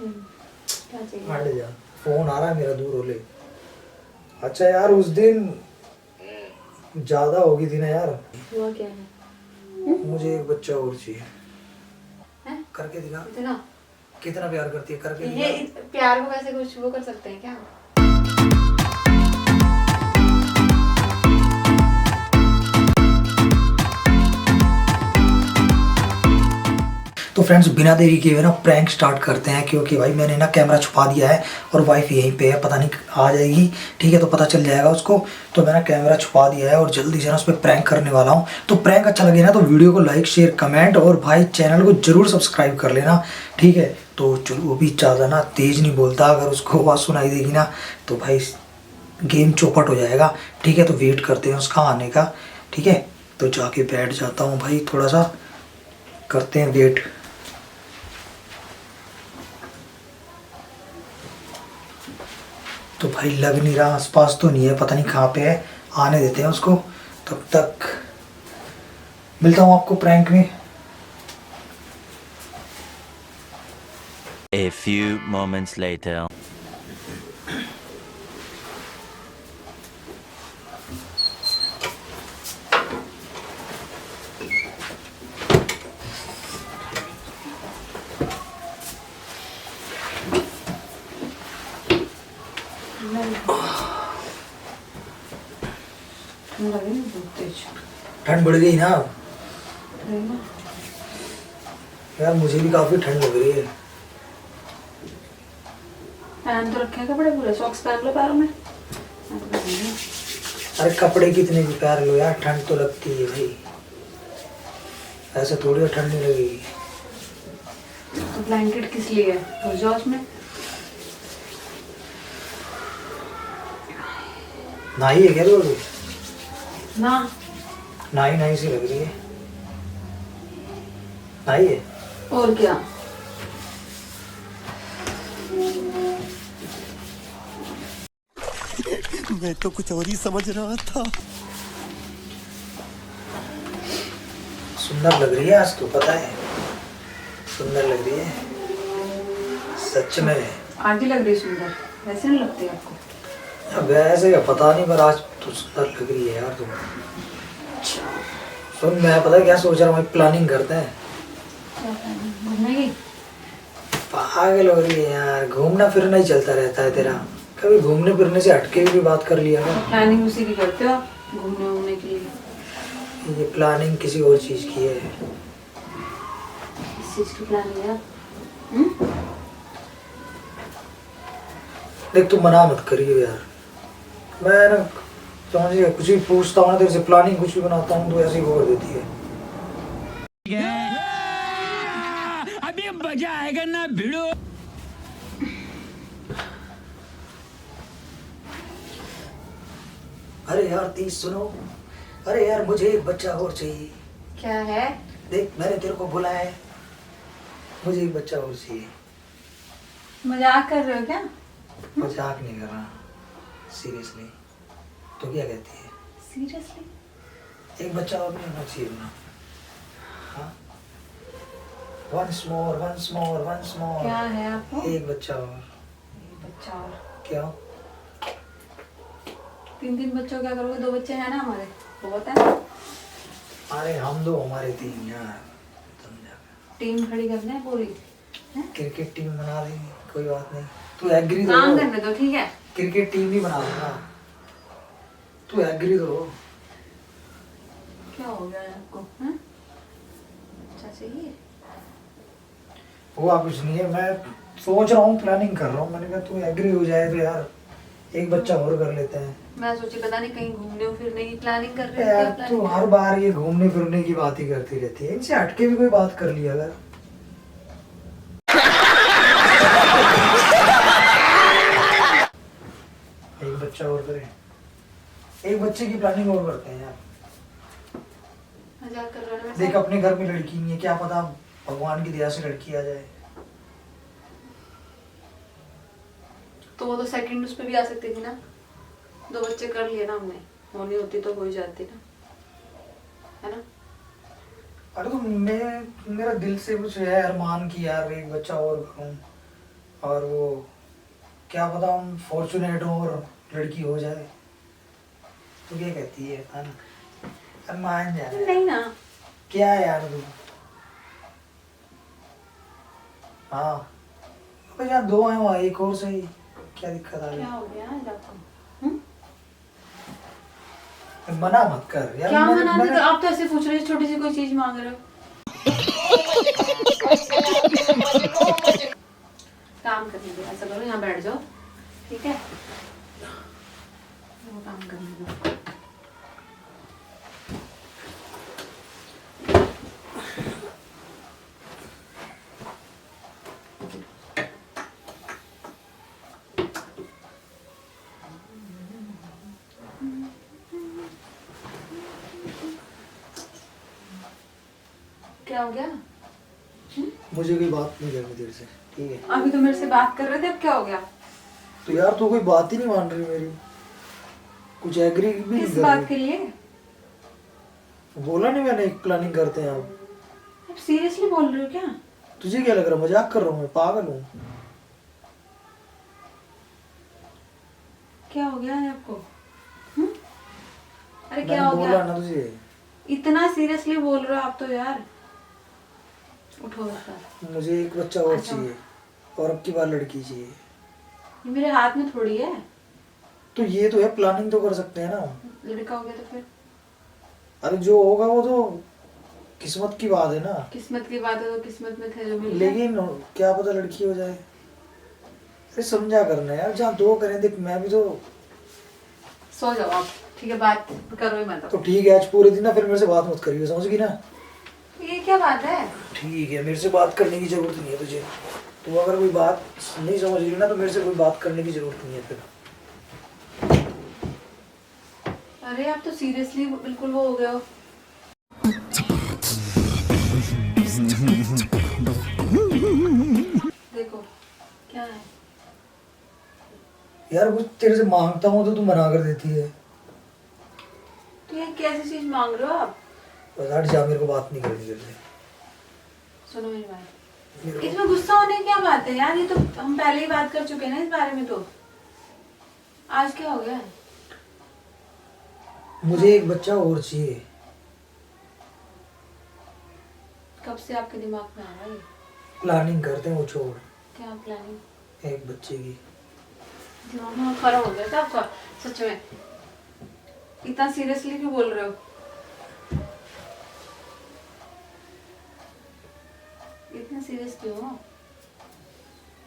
क्या चाहिए? हट जा, फोन आ रहा है मेरा, दूर हो ले। अच्छा यार उस दिन ज्यादा होगी थी ना यार। हुआ क्या है? मुझे एक बच्चा और चाहिए। हैं? करके दिखा। इतना कितना प्यार करती है, करके ये दिखा। प्यार को कैसे कुछ वो कर सकते हैं क्या? तो फ्रेंड्स बिना देरी किए हुए ना प्रैंक स्टार्ट करते हैं, क्योंकि भाई मैंने ना कैमरा छुपा दिया है और वाइफ यहीं पे है, पता नहीं आ जाएगी, ठीक है, तो पता चल जाएगा उसको। तो मैंने कैमरा छुपा दिया है और जल्दी से ना उस पर प्रैंक करने वाला हूँ। तो प्रैंक अच्छा लगे ना तो वीडियो को लाइक शेयर कमेंट और भाई चैनल को जरूर सब्सक्राइब कर लेना, ठीक है। तो चलो वो भी ज़्यादा ना तेज़ नहीं बोलता, अगर उसको आवाज़ सुनाई देगी ना तो भाई गेम चौपट हो जाएगा, ठीक है। तो वेट करते हैं उसका आने का, ठीक है। तो जाके बैठ जाता हूँ भाई, थोड़ा सा करते हैं वेट। तो भाई लग नहीं रहा, आसपास तो नहीं है, पता नहीं कहाँ पे है, आने देते हैं उसको। तब तक मिलता हूँ आपको प्रैंक में। A few moments later. ठंड बढ़ गई ना नहीं ना। यार, मुझे भी काफी ठंड लग रही है। पहन तो रखे हैं कपड़े पूरे, सॉक्स पहन लो पैरों में। अरे कपड़े कितने भी पहन लो यार, ठंड तो लगती है भाई, ऐसे थोड़ी ठंड नहीं लगेगी। तो ब्लैंकेट किस लिए है? घुस जाओ उसमें। नहाई है क्या तू अभी? ना नहाई नहाई सी लग रही है। नहाई है? और क्या। मैं तो कुछ और ही समझ रहा था। सुंदर लग रही है आज तो, पता है, सुंदर लग रही है सच में। आंटी लग रही सुंदर, वैसे नहीं लगती आपको? अब ऐसे क्या पता नहीं, पर आज तो सुंदर लग रही है यार तुम। सुन, मैं पता है क्या सोच रहा हूँ, प्लानिंग करते हैं। घूमने की? पागल हो रही है यार, घूमना फिरना ही चलता रहता है तेरा, कभी घूमने फिरने से हटके भी बात कर लिया कर। प्लानिंग उसी की करते हो आप, घूमने घूमने के लिए? ये प्लानिंग किसी और चीज की है। किस चीज की प्लानिंग है? देख तू मना मत करियो यार, मैं ना समझिए कुछ भी पूछता हूँ ना तेरे से, प्लानिंग कुछ भी बनाता हूँ तो ऐसे ही बोल देती है। अभी मजा आएगा ना भिड़ो। अरे यार तीस सुनो, अरे यार मुझे एक बच्चा और चाहिए। क्या है? देख मैंने तेरे को बोला है, मुझे एक बच्चा और चाहिए। मजाक कर रहे हो क्या? मजाक नहीं कर रहा, सीरियसली। तो क्या कहती है? सीरियसली? एक बच्चा और नहीं होना चाहिए ना? हाँ, once more once more once more. क्या है आपको? एक बच्चा और। बच्चा और? क्या? 3 बच्चों क्या करोगे? 2 बच्चे हैं ना हमारे, बहुत है। अरे हम दो, हमारे तीन यार, समझा। टीम खड़ी करना है पूरी। क्रिकेट टीम बना देंगे, कोई बात नहीं, तू एग्री तो काम हो। करने दो, ठीक है। क्रिकेट टीम भी बना दूंगा, तू एग्री तो हो। क्या हो गया है आपको? हैं? अच्छा चाहिए? हुआ कुछ नहीं है, मैं सोच रहा हूँ, प्लानिंग कर रहा हूँ, मैंने कहा तू एग्री हो जाए तो यार एक बच्चा और कर लेते हैं। मैं सोची पता नहीं कहीं घूमने फिरने की प्लानिंग कर रहे यार हो। तू हर बार ये घूमने फिरने की बात ही करती रहती है, इनसे हटके भी कोई बात कर लिया अगर। एक बच्चा और करें, एक बच्चे की प्लानिंग और करते हैं यार। मजाक कर रहे हो ना? देख अपने घर में लड़की नहीं है, क्या पता भगवान की दया से लड़की आ जाए। तो वो तो सेकंड उस पे भी आ सकती थी ना। 2 बच्चे कर लिए ना हमने, होनी होती तो हो ही जाती ना, है ना? अरे तो मैं, मेरा दिल से कुछ है अरमान की यार एक बच्चा और करूं, और वो क्या पता हम फॉर्चुनेट हो और लड़की हो जाए। तो क्या कहती है? अब मान जा नहीं ना। क्या यार तू? हाँ तो यार दो हैं वहाँ, एक और सही, क्या दिक्कत आ क्या गई? हो गया आज आपको? मना मत कर यार। क्या मना दे? तो आप तो ऐसे पूछ रहे हो, छोटी सी कोई चीज मांग रहे हो। काम करने दो, ऐसा करो, यहाँ बैठ जाओ, ठीक है? वो काम करने दो। क्या हो गया? मुझे कोई बात नहीं करनी तेरे से, ठीक है? अभी तो मेरे से बात कर रहे थे, अब क्या हो गया? तो यार तू कोई बात ही नहीं मान रही मेरी, कुछ एग्री भी नहीं किस कर बात रही। के लिए? बोला नहीं मैंने, एक प्लानिंग करते हैं अब। आप सीरियसली बोल रहे हो क्या? तुझे क्या लग रहा है मजाक कर रहा हूँ मैं? पागल हूँ? क्या हो गया है आपको? अरे क्या मैंने हो बोला गया? ना तुझे। इतना सीरियसली बोल रहे हो आप तो यार। उठो इसका। मुझे एक बच्चा और अच्छा। चाहिए, और अब की बार लड़की चाहिए। ये मेरे हाथ में थोड़ी है। तो ये तो है, प्लानिंग तो कर सकते हैं ना। लड़का हो गया तो फिर अरे जो होगा वो तो किस्मत की बात है ना। किस्मत की बात है, तो किस्मत में थे जो मिल गए। लेकिन क्या पता लड़की हो जाए। अरे समझा करना यार, जहाँ दो करें। देख मैं भी तो। सो जाओ आप, ठीक है? बात करो ही मत। तो ठीक है, आज पूरे दिन ना फिर मेरे से बात मत करियो, समझ गई ना? ये क्या बात है? ठीक है, मेरे से बात करने की जरूरत नहीं है तुझे। तू अगर कोई बात नहीं समझ रही ना तो मेरे से कोई बात करने की जरूरत नहीं है फिर। अरे आप तो सीरियसली बिल्कुल वो हो गए हो। देखो क्या है यार कुछ तेरे से मांगता हूँ तो तू मना कर देती है। तो ये कैसी चीज मांग रहे हो आप? बस हट जा, मेरे को बात नहीं करनी तेरे से। सुनो मेरी बात, मेरे को- इसमें गुस्सा होने की क्या बात है यार? ये तो हम पहले ही बात कर चुके हैं ना इस बारे में। तो आज क्या हो गया है? मुझे एक बच्चा और चाहिए। कब से आपके दिमाग में आ रहा है ये? प्लानिंग करते हैं, वो छोड़। क्या प्लानिंग? एक बच्चे की। दिमाग में खराब हो गया था आपका सच में? इतना सीरियसली क्यों बोल रहे हो? इतना सीरियस क्यों हो?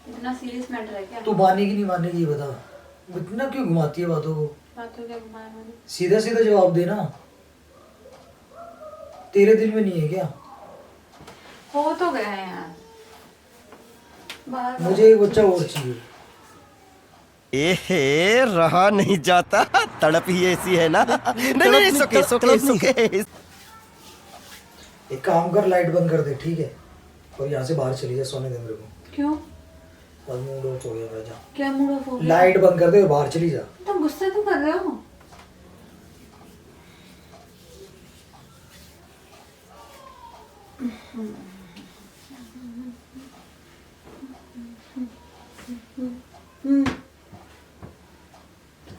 इतना सीरियस मैटर है क्या? तू मानेगी नहीं मानेगी ये बता। इतना क्यों घुमाती है बातों को? बात हो क्या घुमाया मैंने? सीधा सीधा जवाब देना। तेरे दिल में नहीं है क्या? हो तो गया है यार। बार-बार- मुझे एक बच्चा और चाहिए। एहे रहा नहीं जाता, तड़प ही ऐसी है ना। नहीं सुके सुके सुके। एक काम कर, लाइट बंद कर दे, ठीक है? और यहाँ से बाहर चली जा, सोने दे मेरे को। क्यों? बस मूड ऑफ हो गया मेरा, जा। क्या मूड ऑफ हो गया? लाइट बंद कर दे और बाहर चली जा। तुम गुस्सा तो कर रहे हो।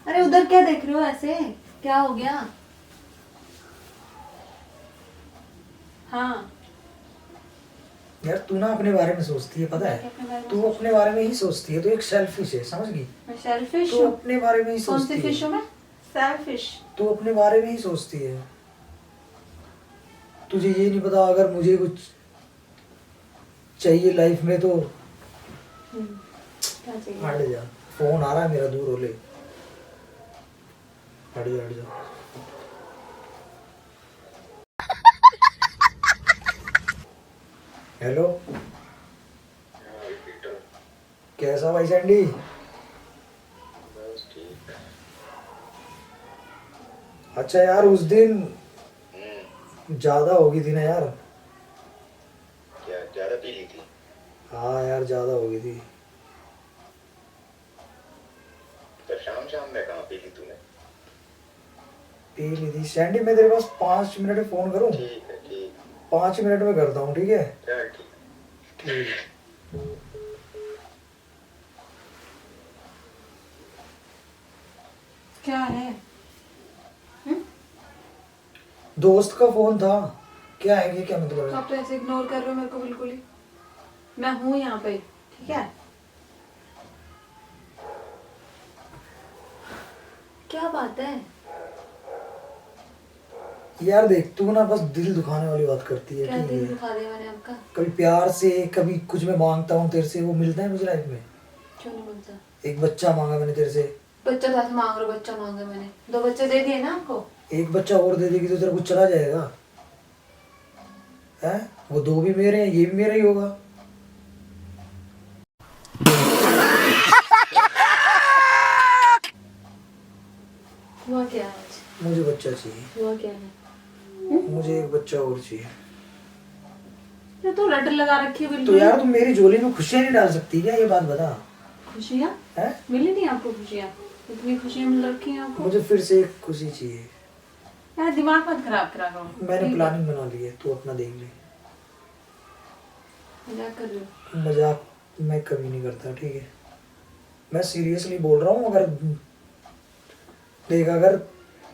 अरे उधर क्या देख रहे हो ऐसे? क्या हो गया? हाँ यार तू ना अपने बारे में सोचती है, पता मैं है? अपने बारे में तू अपने बारे में ही सोचती है, तू एक सेल्फिश है, समझ गई? मैं सेल्फिश तू हूँ? अपने बारे में ही कौन सोचती सी फिश है। हूँ मैं? सेल्फिश? तू अपने बारे में ही सोचती है। तुझे ये नहीं पता अगर मुझे कुछ चाहिए लाइफ में तो क्या चाहिए? हट जा। फोन आ रहा है मेरा, दूर हो ले। हट जा, हट जा। हेलो, कैसा भाई सैंडी? अच्छा यार उस दिन ज्यादा हो गई थी ना यार। क्या ज्यादा पी ली थी? हाँ यार ज्यादा हो गई थी। तो शाम शाम में कहाँ पी ली तूने? पी ली थी सैंडी। मैं तेरे पास 5 मिनट में फोन करूँ? ठीक है ठीक। 5 मिनट में करता हूँ, ठीक है? चल ठीक। ठीक है। क्या है? दोस्त का फोन था। क्या है ये, क्या मतलब तो है? आप तो ऐसे इग्नोर कर रहे हो मेरे को बिल्कुल ही। मैं हूँ यहाँ पे, ठीक है? क्या बात है? यार देख, तू ना बस दिल दुखाने वाली बात करती है। क्या ठीक दिल है, दुखा दिया मैंने आपका? कभी प्यार से, कभी कुछ मैं मांगता हूँ तेरे से, वो मिलता है मुझे लाइफ में? क्यों नहीं मिलता? एक बच्चा मांगा मैंने तेरे से, बच्चा तो ऐसे मांग रहे हो, बच्चा मांगा मैंने, 2 बच्चे दे दिए ना आपको। एक बच्चा और दे देगी तो तेरा कुछ चला जाएगा? है, वो 2 भी मेरे हैं, ये भी मेरा ही होगा। हुआ क्या आज? मुझे बच्चा चाहिए, हुआ क्या है? मुझे एक बच्चा और चाहिए। ये तो लट लगा रखी है तो बिल्कुल। यार तुम मेरी झोली में खुशियां नहीं डाल सकती क्या? ये बात बता। खुशियाँ है, मिली नहीं आपको? खुशियाँ इतनी खुशियाँ मिल रखी हैं आपको। मुझे फिर से एक खुशी चाहिए। यार दिमाग मत खराब करा करो। मैंने ठीक है? प्लानिंग बना ली है, तू अपना देख ले। मजाक कर रहे हो? मजाक मैं कभी नहीं करता, ठीक है? मैं सीरियसली बोल रहा हूँ। अगर देख, अगर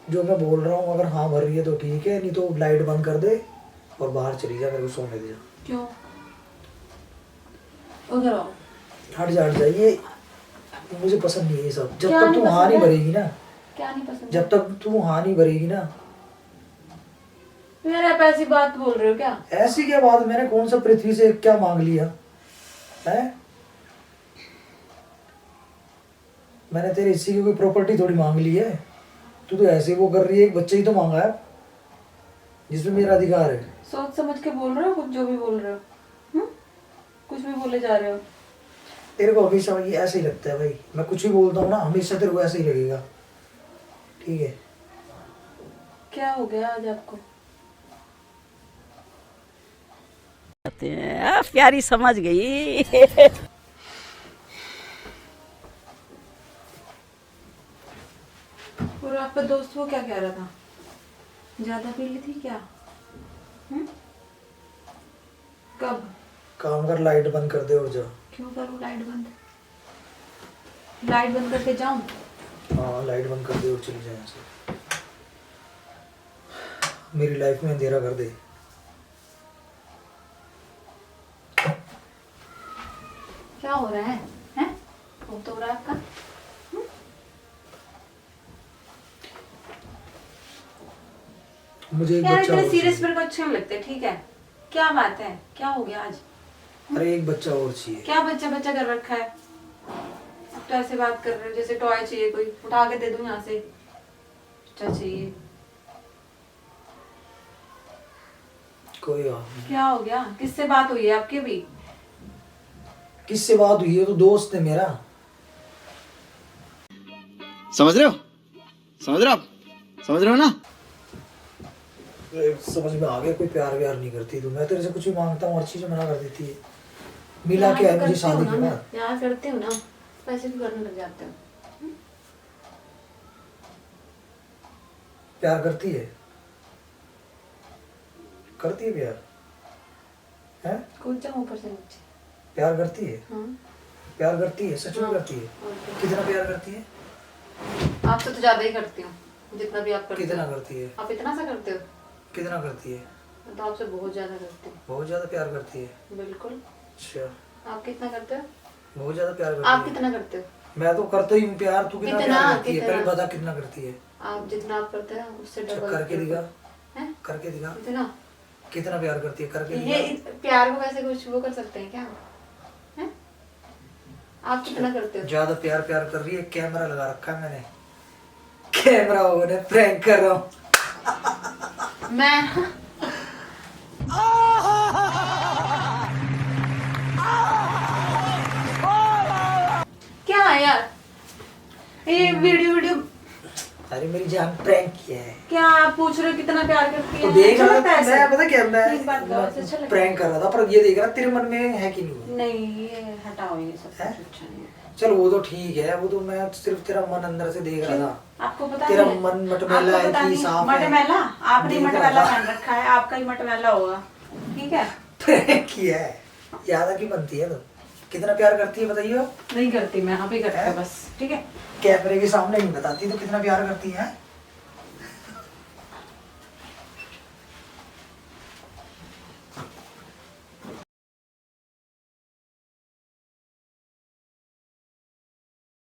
जो मैं बोल रहा हूँ अगर हाँ भर रही है तो ठीक है, नहीं तो लाइट बंद कर दे और बाहर चली जा, मेरे को सोने दे जा। क्यों? उधर आओ। हट जा, हट जा, ये मुझे पसंद नहीं है ये सब। जब क्या तक नहीं तू हाँ पसंद नहीं है? भरेगी ना, क्या नहीं पसंद? जब तक तू हाँ नहीं भरेगी ना। तो यार आप ऐसी बात बोल रहे हो क्या? ऐसी क्या बात, मैंने कौन सा पृथ्वी से क्या मांग लिया है? मैंने तेरे हिस्से की कोई प्रॉपर्टी थोड़ी मांग ली है। तू तो ऐसे वो कर रही है, एक बच्चे ही तो मांगा है जिसमें मेरा अधिकार है। सोच समझ के बोल रहे हो कुछ, जो भी बोल रहे हो? कुछ भी बोले जा रहे हो। तेरे को हमेशा ये ऐसे ही लगता है भाई, मैं कुछ भी बोलता हूँ ना हमेशा तेरे को ऐसे ही लगेगा, ठीक है? क्या हो गया आज आपको? प्यारी समझ गई। और आपका दोस्त वो क्या कह रहा था? ज्यादा पी ली थी क्या? कब? काम कर, लाइट बंद कर दे और जा। क्यों करूँ लाइट बंद? लाइट बंद करके जाऊं? हाँ, लाइट बंद कर दे और चली जाए यहाँ से। मेरी लाइफ में अंधेरा कर दे। क्या हो रहा है? हैं? वो तो हो रहा है आपका? मुझे एक यार बच्चा इतने और सीरियस चाहिए। मेरे को अच्छे नहीं लगते, ठीक है? क्या बात है? क्या हो गया आज? अरे एक बच्चा और चाहिए। क्या बच्चा बच्चा कर रखा है? अब तो ऐसे बात कर रहे हो जैसे टॉय चाहिए कोई, उठा के दे दूं यहाँ से। बच्चा चाहिए? कोई बात नहीं। क्या हो गया? किससे बात हुई है आपकी भी? किससे बात हुई है? तो दोस्त है मेरा। समझ रहे हो? समझ रहे हो आप? समझ रहे हो ना? समझ में आ गया, कोई प्यार व्यार नहीं करती तू। मैं तेरे से कुछ भी मांगता हूँ, हर चीज मना कर देती है। मिला क्या है मुझे शादी के बाद? यार करते हो ना, पैसे भी करने लग जाते हो। प्यार करती है? करती है प्यार? है? कूद जाओ ऊपर से नीचे। प्यार करती है? हाँ। प्यार करती है, सच में हाँ। करती है? और क्या? कितना प्यार करती है? आपसे तो ज्यादा ही करती हूँ, जितना भी आप करते कितना हो। करती है? आप इतना सा करते हो? कितना करती है? मैं तो आपसे बहुत ज्यादा करती हूँ। बहुत ज्यादा प्यार करती है? बिल्कुल। अच्छा, आप कितना करते हो? बहुत ज्यादा प्यार करती आप है? कितना करते हो? मैं तो करता ही हूँ प्यार। तू कितना कितना? प्यार करती है? कितना? पहले बता कितना करती है? आप जितना आप करते हैं उससे अच्छा, डबल। करके दिखा। हैं? करके दिखा। इतना? कितना प्यार करती है? करके ये दिखा। प्यार को वैसे कुछ वो कर सकते हैं क्या? हैं? आप कितना करते हो? ज्यादा प्यार प्यार कर रही है। कैमरा लगा रखा है मैंने, कैमरा होने प्रैंक कर रहा हूँ। मैं क्या है यार ये वीडियो? अरे मेरी जान, प्रैंक किया है। क्या आप पूछ रहे हो कितना प्यार करती है? तो देख अच्छा रहा लगता है था, ऐसे? मैं पता क्या, एक बात बताओ, ऐसे अच्छा मैं लगता प्रैंक कर रहा था, पर ये देख रहा तेरे मन में है कि नहीं? नहीं, ये हटाओ, ये सब है? कुछ अच्छा नहीं है। चल वो तो ठीक है, वो तो मैं सिर्फ तेरा मन अंदर से देख रहा था। आपको पता तेरा नहीं है? मन मटमैला आपको है पता कि नहीं? साफ है? मटमैला? आपने देख रहा मटमैला था। पहन रखा है, आपका ही मटमैला होगा, ठीक है? प्रैंक किया है, याद की बनती है तो। कितना प्यार करती है बताइए आप? नहीं करती मैं, आप ही करते हैं बस। ठीक है, कैमरे के सामने नहीं बताती तो कितना प्यार करती है?